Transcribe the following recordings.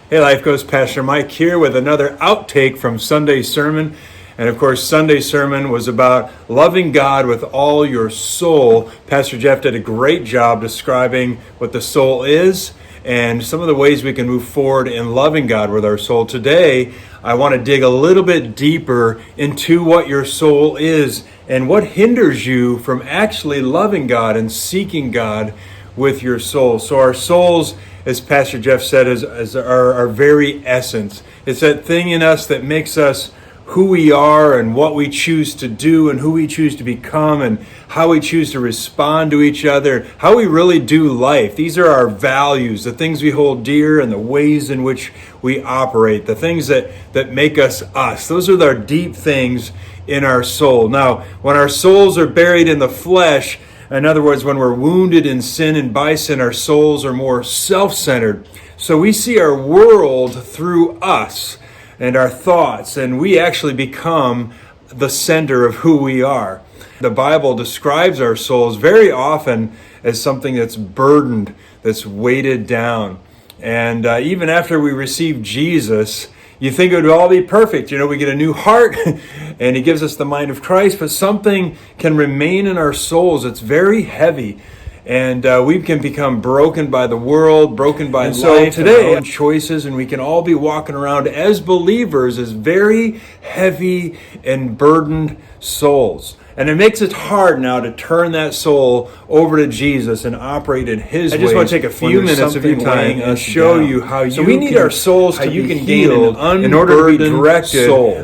Hey, Life Coach, Pastor Mike here with another outtake from Sunday's sermon. And of course, Sunday's sermon was about loving God with all your soul. Pastor Jeff did a great job describing what the soul is and some of the ways we can move forward in loving God with our soul. Today, I want to dig a little bit deeper into what your soul is and what hinders you from actually loving God and seeking God with your soul. So our souls, as Pastor Jeff said, is our very essence. It's that thing in us that makes us who we are and what we choose to do and who we choose to become and how we choose to respond to each other, how we really do life. These are our values, the things we hold dear and the ways in which we operate, the things that make us us. Those are our deep things in our soul. Now, when our souls are buried in the flesh, in other words, when we're wounded in sin and by sin, our souls are more self-centered. So we see our world through us and our thoughts, and we actually become the center of who we are. The Bible describes our souls very often as something that's burdened, that's weighted down. And even after we receive Jesus, you think it would all be perfect. You know, we get a new heart and He gives us the mind of Christ, but something can remain in our souls. It's very heavy. And we can become broken by the world, broken by life, today, and our own choices, and we can all be walking around as believers as very heavy and burdened souls. And it makes it hard now to turn that soul over to Jesus and operate in His ways. I just want to take a few minutes of your time and show you how you can, we need our souls to be healed in order to be directed soul,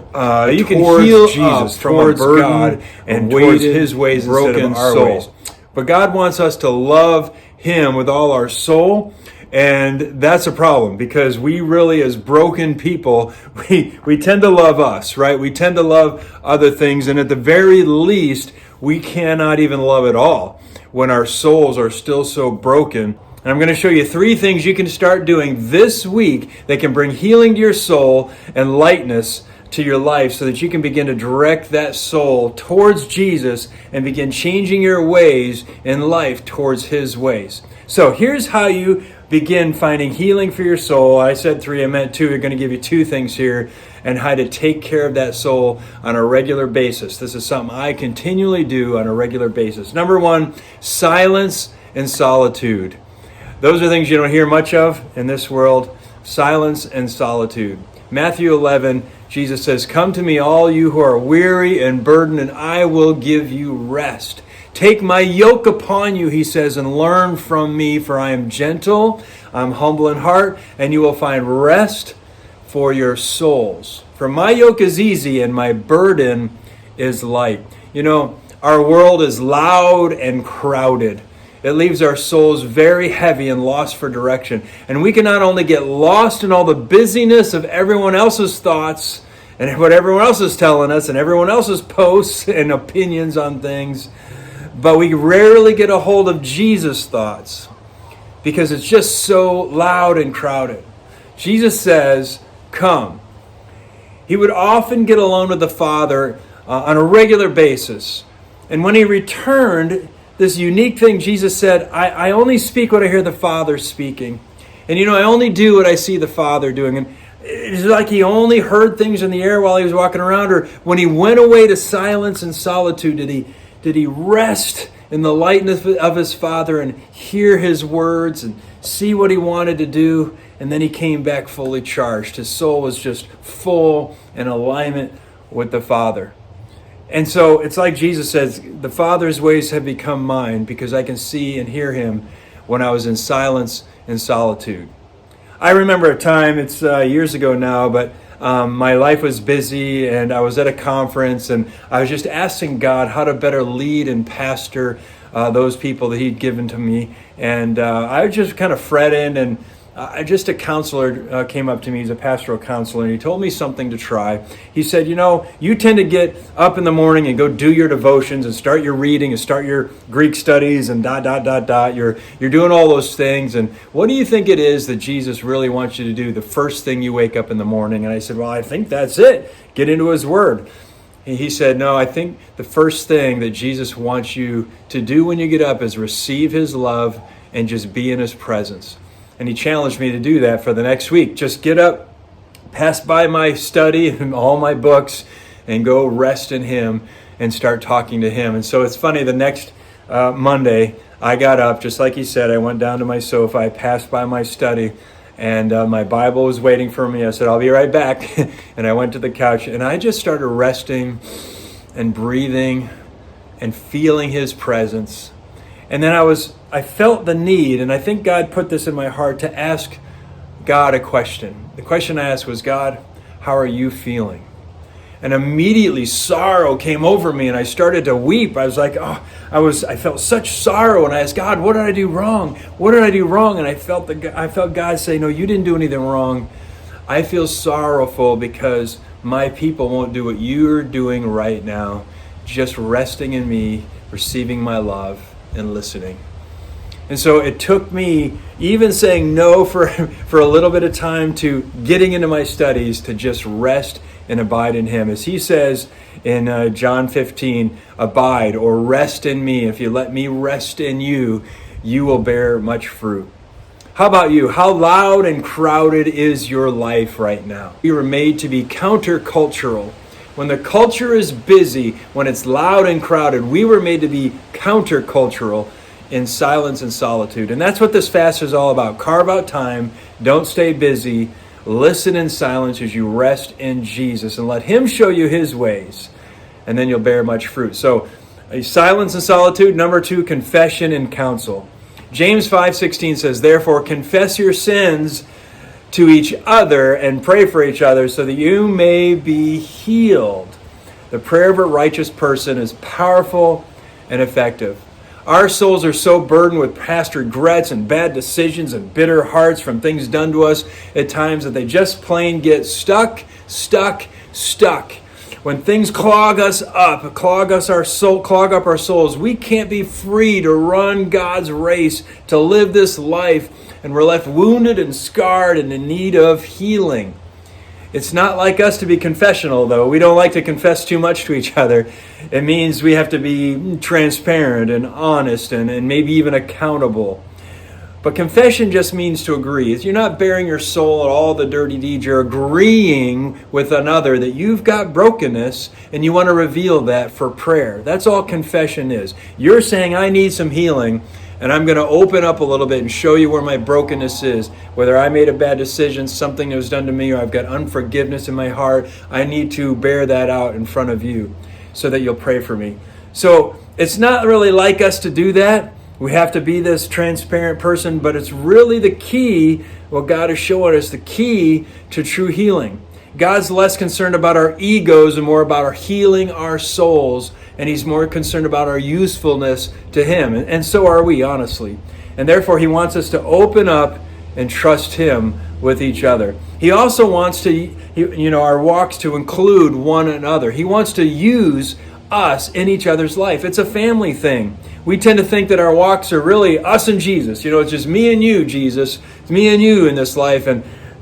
you can heal Jesus towards God and towards His ways instead of our ways. But God wants us to love Him with all our soul, and that's a problem because we really, as broken people, we tend to love us, right? We tend to love other things, and at the very least, we cannot even love at all when our souls are still so broken. And I'm going to show you 3 things you can start doing this week that can bring healing to your soul and lightness to your life so that you can begin to direct that soul towards Jesus and begin changing your ways in life towards His ways. So here's how you begin finding healing for your soul. I said 3, I meant 2. We're going to give you 2 things here and how to take care of that soul on a regular basis. This is something I continually do on a regular basis. Number 1, silence and solitude. Those are things you don't hear much of in this world. Silence and solitude. Matthew 11, Jesus says, "Come to me, all you who are weary and burdened, and I will give you rest. Take my yoke upon you," He says, "and learn from me, for I am gentle, I'm humble in heart, and you will find rest for your souls. For my yoke is easy and my burden is light." You know, our world is loud and crowded. It leaves our souls very heavy and lost for direction. And we can not only get lost in all the busyness of everyone else's thoughts and what everyone else is telling us and everyone else's posts and opinions on things, but we rarely get a hold of Jesus' thoughts because it's just so loud and crowded. Jesus says, "Come." He would often get alone with the Father on a regular basis. And when He returned, this unique thing, Jesus said, I only speak what I hear the Father speaking. And you know, I only do what I see the Father doing. And it's like He only heard things in the air while He was walking around, or when He went away to silence and solitude, did he rest in the lightness of His Father and hear His words and see what He wanted to do? And then He came back fully charged. His soul was just full in alignment with the Father. And so it's like Jesus says, the Father's ways have become mine because I can see and hear Him when I was in silence and solitude. I remember a time, it's years ago now, but my life was busy and I was at a conference and I was just asking God how to better lead and pastor those people that He'd given to me. And I was just kind of fretting, and just a counselor came up to me. He's a pastoral counselor, and he told me something to try. He said, "You know, you tend to get up in the morning and go do your devotions and start your reading and start your Greek studies and ... You're doing all those things. And what do you think it is that Jesus really wants you to do the first thing you wake up in the morning?" And I said, "Well, I think that's it. Get into His Word." And he said, "No, I think the first thing that Jesus wants you to do when you get up is receive His love and just be in His presence." And he challenged me to do that for the next week. Just get up, pass by my study and all my books, and go rest in him and start talking to him. And so it's funny, the next Monday, I got up, just like he said. I went down to my sofa, I passed by my study, and my Bible was waiting for me. I said, I'll be right back. And I went to the couch, and I just started resting and breathing and feeling his presence. And then I felt the need, and I think God put this in my heart, to ask God a question. The question I asked was, God, how are you feeling? And immediately sorrow came over me, and I started to weep. I was like, I felt such sorrow, and I asked God, what did I do wrong? What did I do wrong? And I felt God say, no, you didn't do anything wrong. I feel sorrowful because my people won't do what you're doing right now, just resting in me, receiving my love, and listening. And so it took me even saying no for a little bit of time to getting into my studies to just rest and abide in him. As he says in John 15, abide or rest in me. If you let me rest in you, you will bear much fruit. How about you? How loud and crowded is your life right now? We were made to be countercultural. When the culture is busy, when it's loud and crowded, we were made to be countercultural in silence and solitude. And that's what this fast is all about. Carve out time. Don't stay busy. Listen in silence as you rest in Jesus and let him show you his ways. And then you'll bear much fruit. So silence and solitude. Number 2, confession and counsel. James 5:16 says, therefore confess your sins to each other and pray for each other so that you may be healed. The prayer of a righteous person is powerful and effective. Our souls are so burdened with past regrets and bad decisions and bitter hearts from things done to us at times that they just plain get stuck. When things clog up our souls, we can't be free to run God's race, to live this life, and we're left wounded and scarred and in need of healing. It's not like us to be confessional, though. We don't like to confess too much to each other. It means we have to be transparent and honest and maybe even accountable. But confession just means to agree. You're not bearing your soul and all the dirty deeds. You're agreeing with another that you've got brokenness and you want to reveal that for prayer. That's all confession is. You're saying, I need some healing, and I'm going to open up a little bit and show you where my brokenness is. Whether I made a bad decision, something that was done to me, or I've got unforgiveness in my heart, I need to bear that out in front of you so that you'll pray for me. So it's not really like us to do that. We have to be this transparent person, but it's really the key, what God is showing us, the key to true healing. God's less concerned about our egos and more about our healing our souls, and he's more concerned about our usefulness to him. And so are we, honestly. And therefore, he wants us to open up and trust him with each other. He also wants our walks to include one another. He wants to use us in each other's life. It's a family thing. We tend to think that our walks are really us and Jesus. It's just me and you, Jesus. It's me and you in this life.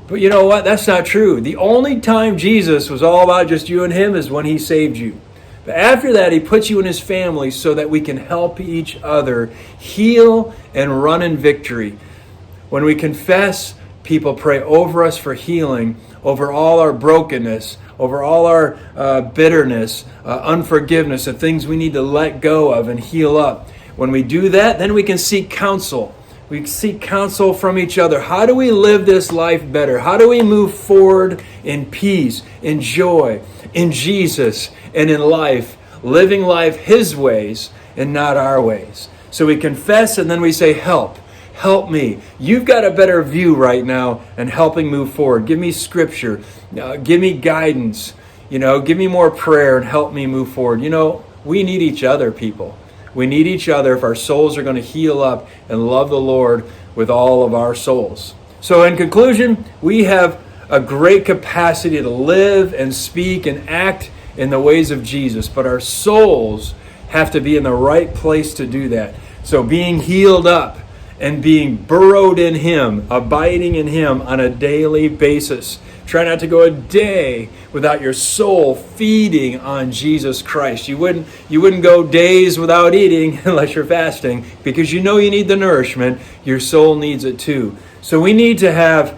But you know what? That's not true. The only time Jesus was all about just you and him is when he saved you. But after that, he puts you in his family so that we can help each other heal and run in victory. When we confess, people pray over us for healing, over all our brokenness, over all our bitterness, unforgiveness, the things we need to let go of and heal up. When we do that, then we can seek counsel. We seek counsel from each other. How do we live this life better? How do we move forward in peace, in joy, in Jesus, and in life, living life his ways and not our ways? So we confess and then we say, help me. You've got a better view right now and helping move forward. Give me scripture. Give me guidance. Give me more prayer and help me move forward. We need each other, people. We need each other if our souls are going to heal up and love the Lord with all of our souls. So in conclusion, we have a great capacity to live and speak and act in the ways of Jesus, but our souls have to be in the right place to do that. So being healed up and being burrowed in Him, abiding in Him on a daily basis. Try not to go a day without your soul feeding on Jesus Christ. You wouldn't go days without eating unless you're fasting, because you know you need the nourishment. Your soul needs it too. So we need to have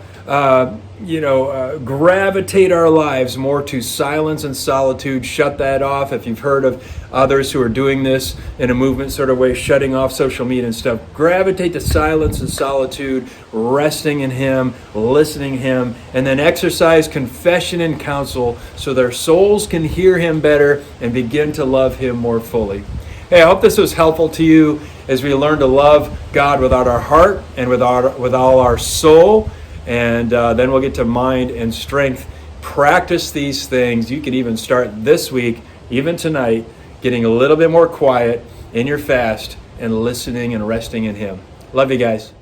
gravitate our lives more to silence and solitude. Shut that off. If you've heard of others who are doing this in a movement sort of way, shutting off social media and stuff, gravitate to silence and solitude, resting in Him, listening to Him, and then exercise confession and counsel so their souls can hear Him better and begin to love Him more fully. Hey, I hope this was helpful to you as we learn to love God without our heart and with all our soul. And then we'll get to mind and strength. Practice these things. You can even start this week, even tonight, getting a little bit more quiet in your fast and listening and resting in Him. Love you guys.